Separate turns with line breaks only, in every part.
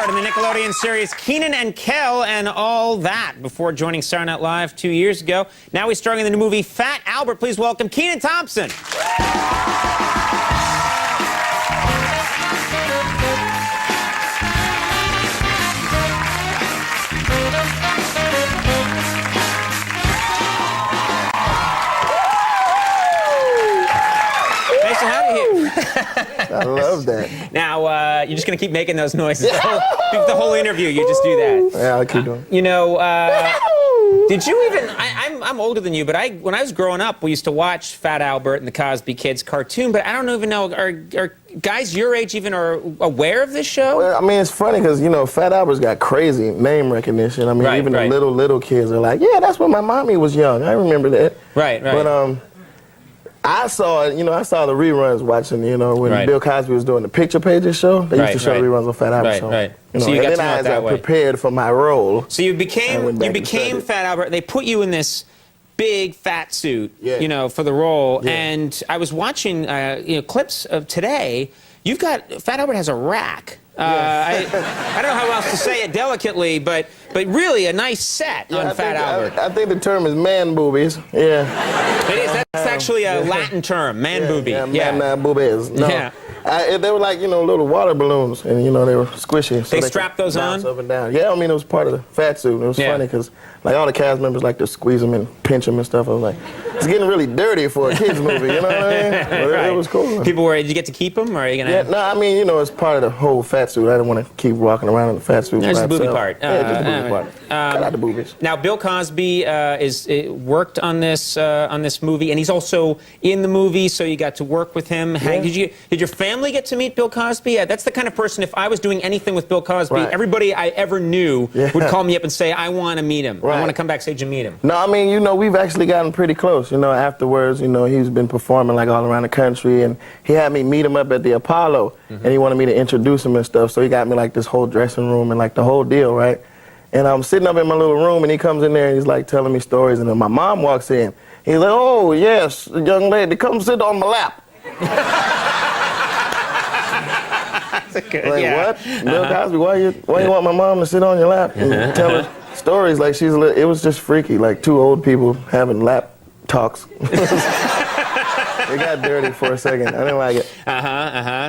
starred in the Nickelodeon series Kenan and Kel and All That before joining Saturday Night Live 2 years ago. Now he's starring in the new movie Fat Albert. Please welcome Kenan Thompson. Nice to have you here.
I love that.
Now, you're just going to keep making those noises the whole interview. You just do that.
Yeah, I'll keep doing.
You know, did you even... I'm older than you, but when I was growing up, we used to watch Fat Albert and the Cosby Kids cartoon, but I don't even know, are guys your age even are aware of this show?
Well, I mean, it's funny because, you know, Fat Albert's got crazy name recognition. I mean, even the little kids are like, yeah, that's when my mommy was young. I remember that.
Right.
But, I saw it, I saw the reruns watching, when Bill Cosby was doing the Picture Pages show. They used to show reruns on Fat Albert show.
So you got
and
to know it that way.
Prepared for my role.
So you became Fat Albert. They put you in this big fat suit, for the role. Yeah. And I was watching, clips of today. You've got Fat Albert has a rack. I don't know how else to say it delicately, but really a nice set on Fat Albert.
I think the term is man boobies. Yeah.
It is. That's actually a Latin term, man boobie.
Man boobies. No. Yeah. They were like, little water balloons, and, they were squishy. So
they strapped those on?
Up and down. Yeah, I mean, it was part of the fat suit. It was funny because, like, all the cast members like to squeeze them and pinch them and stuff. I was like, it's getting really dirty for a kid's movie, you know what I mean? But it was cool.
People were, did you get to keep them, or are you going to?
Yeah, no, I mean, it's part of the whole fat suit. I didn't want to keep walking around in the fat suit.
There's the booby part.
Yeah, just the booby part. Cut out the boobies.
Now, Bill Cosby worked on this movie, and he's also in the movie, so you got to work with him. Yeah. Did your family get to meet Bill Cosby? That's the kind of person, if I was doing anything with Bill Cosby, everybody I ever knew would call me up and say, I want to meet him. I want to come backstage and meet him.
No, I mean, we've actually gotten pretty close. Afterwards, he's been performing like all around the country, and he had me meet him up at the Apollo, and he wanted me to introduce him and stuff, so he got me like this whole dressing room and like the whole deal, right? And I'm sitting up in my little room, and he comes in there, and he's like telling me stories, and then my mom walks in. He's like, oh, yes, young lady, come sit on my lap.
Good,
what? Bill Cosby, why you want my mom to sit on your lap and tell her stories like it was just freaky, like two old people having lap talks. It got dirty for a second. I didn't like it.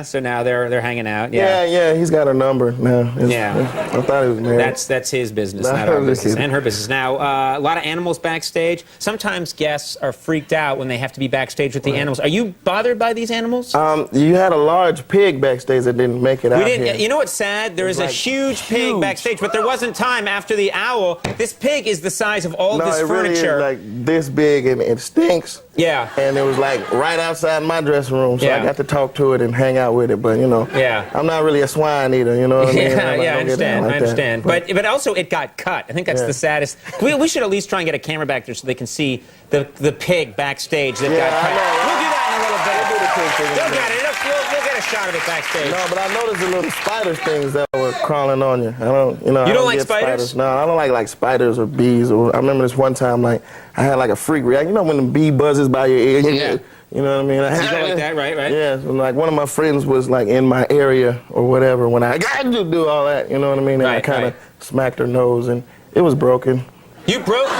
So now they're hanging out.
Yeah. He's got her number now. I thought he was married.
That's his business, not our business, and her business. Now, a lot of animals backstage. Sometimes guests are freaked out when they have to be backstage with the animals. Are you bothered by these animals?
You had a large pig backstage that didn't make it out here.
You know what's sad? There is a huge pig backstage, but there wasn't time after the owl. This pig is the size of all this furniture.
Really is like this big, and it stinks.
Yeah.
And it was like right outside my dressing room, so I got to talk to it and hang out with it. But I'm not really a swine eater, you know what I mean?
I understand. But also it got cut. I think that's the saddest. We should at least try and get a camera back there so they can see the pig backstage that got cut. We'll do that in a little bit. We'll get it. We'll get a shot of it backstage.
No, but I noticed the little spider things that were crawling on you. I don't,
You don't like spiders?
No, I don't like spiders or bees. I remember this one time, like I had like a freak reaction. When the bee buzzes by your ear. You know what I mean?
You go like that, right?
Yeah, so like one of my friends was like in my area or whatever when I got to do all that, you know what I mean? And I kind of smacked her nose and it was broken.
You broke?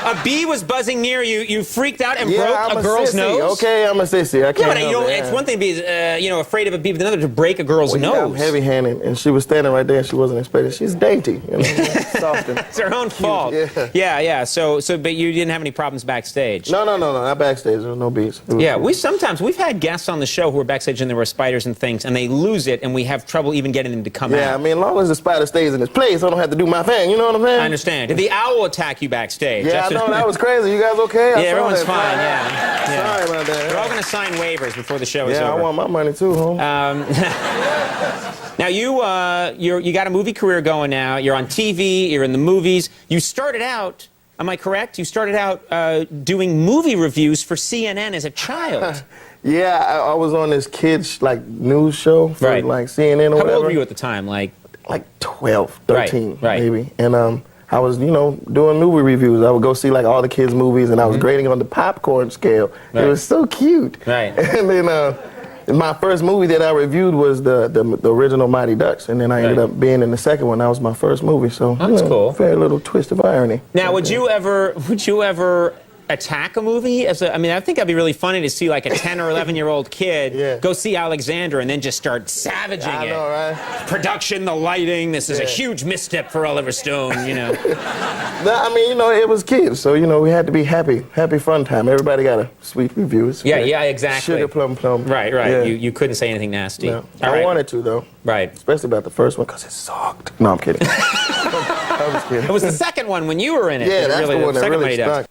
A bee was buzzing near you. You freaked out and broke a girl's nose?
Okay, I'm a sissy. I can't
it's one thing to be afraid of a bee, but another to break a girl's nose.
I'm heavy-handed, and she was standing right there, and she wasn't expecting. She's dainty, soft and
it's her own fault. Yeah. So, but you didn't have any problems backstage?
No, not backstage. There was no bees.
We've had guests on the show who were backstage, and there were spiders and things, and they lose it, and we have trouble even getting them to come out.
Yeah, I mean, as long as the spider stays in its place, I don't have to do my thing. You know what I'm saying?
I understand. Did the owl attack you backstage?
Yeah, no, that was crazy. You guys okay?
Everyone's fine.
Sorry about that.
We're all going to sign waivers before the show is over.
Yeah, I want my money too, home.
Now you got a movie career going now. You're on TV. You're in the movies. You started out. Am I correct? You started out doing movie reviews for CNN as a child.
Yeah, I was on this kids news show for like CNN or whatever.
How old were you at the time? Like
12, 13, maybe. And I was, doing movie reviews. I would go see all the kids' movies, and I was grading on the popcorn scale. It was so cute.
Right.
And then My first movie that I reviewed was the original Mighty Ducks, and then I ended up being in the second one. That was my first movie, so
that's cool.
Fair little twist of irony.
Now, would you ever attack a movie? I mean, I think that'd be really funny to see like a 10 or 11-year-old kid go see Alexander and then just start savaging it.
I know, right?
Production, the lighting. This is a huge misstep for Oliver Stone. You know.
No, I mean, you know, it was kids, so you know we had to be happy fun time. Everybody got a sweet review.
Yeah, exactly.
Sugar plum.
Right.
Yeah.
You couldn't say anything nasty.
No. I wanted to though.
Right.
Especially about the first one because it sucked. No, I'm kidding. I was kidding.
It was the second one when you were in it.
Yeah, that's the one that really stuck.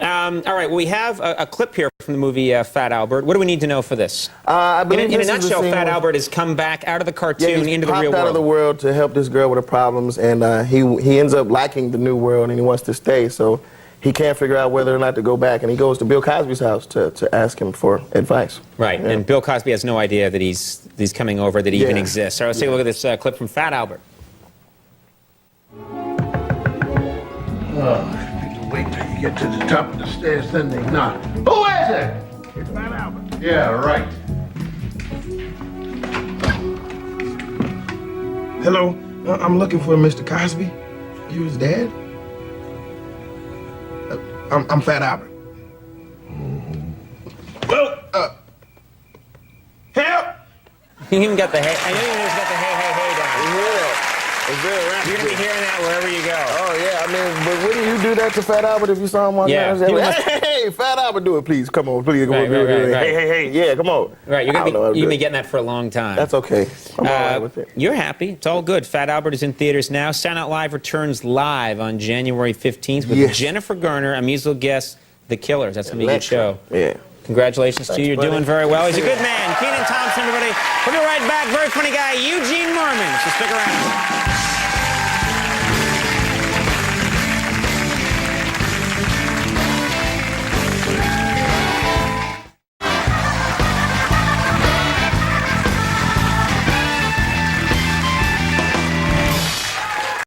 All right, well, we have a clip here from the movie Fat Albert. What do we need to know for this?
I believe
in a nutshell, Fat Albert has come back out of the cartoon into the real world.
Out of the world to help this girl with her problems, and he ends up liking the new world, and he wants to stay, so he can't figure out whether or not to go back, and he goes to Bill Cosby's house to ask him for advice.
Right, and Bill Cosby has no idea that he's coming over, that he even exists. All right, let's take a look at this clip from Fat Albert.
Wait till you get to the top of the stairs, then they knock. Who is it? It's Fat Albert. Yeah, right.
Hello, I'm looking for Mr. Cosby. You his dad? I'm Fat Albert.
Well, help!
You even got the hey. I know you just got the hey down.
Yeah.
You're gonna be hearing that wherever you go.
Oh yeah, I mean, but wouldn't you do that to Fat Albert if you saw him on
Yeah.
there? Hey, Fat Albert, do it, please. Come on, please. Come on, do it.
Right.
Hey, yeah, come on.
Right, you're gonna be getting that for a long time.
That's okay. I'm all right with it.
You're happy. It's all good. Fat Albert is in theaters now. Sound Out Live returns live on January 15th with Jennifer Garner, a musical guest, The Killers. That's gonna be a good show.
Yeah.
Congratulations to you. You're
buddy.
doing very well. He's a good man. Kenan Thompson, everybody. We'll be right back. Very funny guy, Eugene Mormon. So stick around.